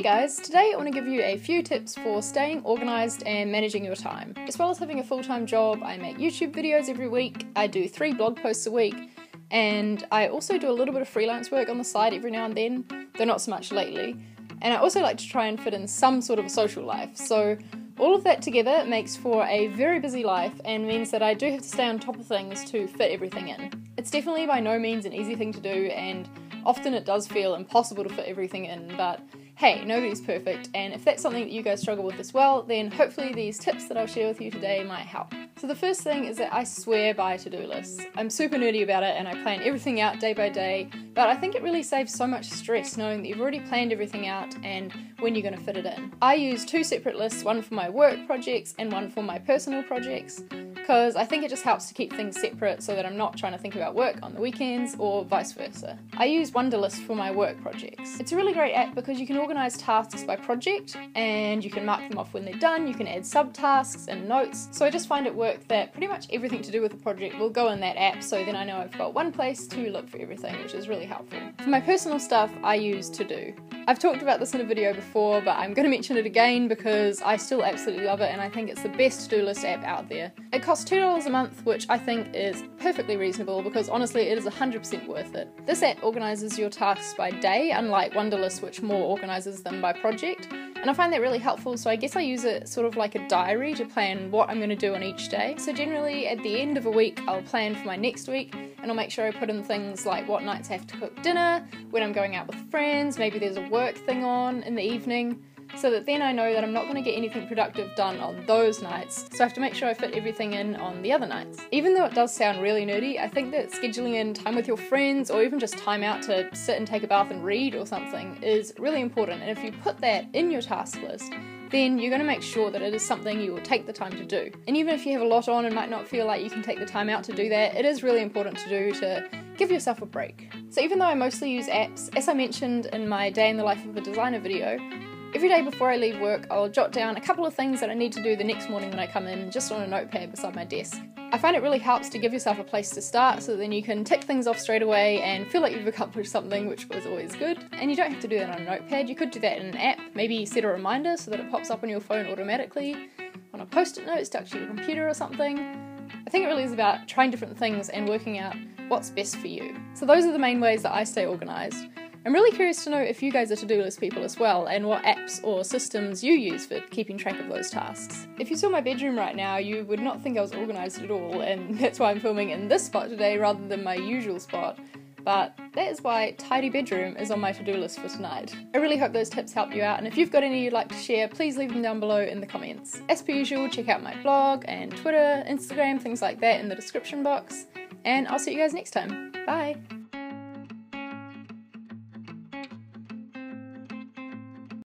guys, today I want to give you a few tips for staying organised and managing your time. As well as having a full-time job, I make YouTube videos every week, I do 3 blog posts a week, and I also do a little bit of freelance work on the side every now and then, though not so much lately. And I also like to try and fit in some sort of a social life, so all of that together makes for a very busy life and means that I do have to stay on top of things to fit everything in. It's definitely by no means an easy thing to do, and often it does feel impossible to fit everything in, but hey, nobody's perfect, and if that's something that you guys struggle with as well, then hopefully these tips that I'll share with you today might help. So the first thing is that I swear by to-do lists. I'm super nerdy about it and I plan everything out day by day, but I think it really saves so much stress knowing that you've already planned everything out and when you're going to fit it in. I use 2 separate lists, one for my work projects and one for my personal projects, because I think it just helps to keep things separate so that I'm not trying to think about work on the weekends or vice versa. I use Wunderlist for my work projects. It's a really great app because you can organise tasks by project and you can mark them off when they're done, you can add subtasks and notes, so I just find it works that pretty much everything to do with the project will go in that app, so then I know I've got one place to look for everything, which is really helpful. For my personal stuff, I use To-Do. I've talked about this in a video before, but I'm going to mention it again because I still absolutely love it and I think it's the best to-do list app out there. It costs $2 a month, which I think is perfectly reasonable because honestly it is 100% worth it. This app organises your tasks by day, unlike Wunderlist, which more organises them by project, and I find that really helpful, so I guess I use it sort of like a diary to plan what I'm going to do on each day. So generally at the end of a week I'll plan for my next week and I'll make sure I put in things like what nights I have to cook dinner, when I'm going out with friends, maybe there's a work thing on in the evening, so that then I know that I'm not going to get anything productive done on those nights, so I have to make sure I fit everything in on the other nights. Even though it does sound really nerdy, I think that scheduling in time with your friends or even just time out to sit and take a bath and read or something is really important, and if you put that in your task list, then you're going to make sure that it is something you will take the time to do. And even if you have a lot on and might not feel like you can take the time out to do that, it is really important to do to give yourself a break. So even though I mostly use apps, as I mentioned in my Day in the Life of a Designer video, every day before I leave work I'll jot down a couple of things that I need to do the next morning when I come in, just on a notepad beside my desk. I find it really helps to give yourself a place to start so then you can tick things off straight away and feel like you've accomplished something, which was always good. And you don't have to do that on a notepad, you could do that in an app, maybe set a reminder so that it pops up on your phone automatically, on a post-it note stuck to your computer or something. I think it really is about trying different things and working out what's best for you. So those are the main ways that I stay organised. I'm really curious to know if you guys are to-do list people as well, and what apps or systems you use for keeping track of those tasks. If you saw my bedroom right now, you would not think I was organised at all, and that's why I'm filming in this spot today rather than my usual spot. But that is why tidy bedroom is on my to-do list for tonight. I really hope those tips help you out, and if you've got any you'd like to share, please leave them down below in the comments. As per usual, check out my blog and Twitter, Instagram, things like that in the description box, and I'll see you guys next time. Bye!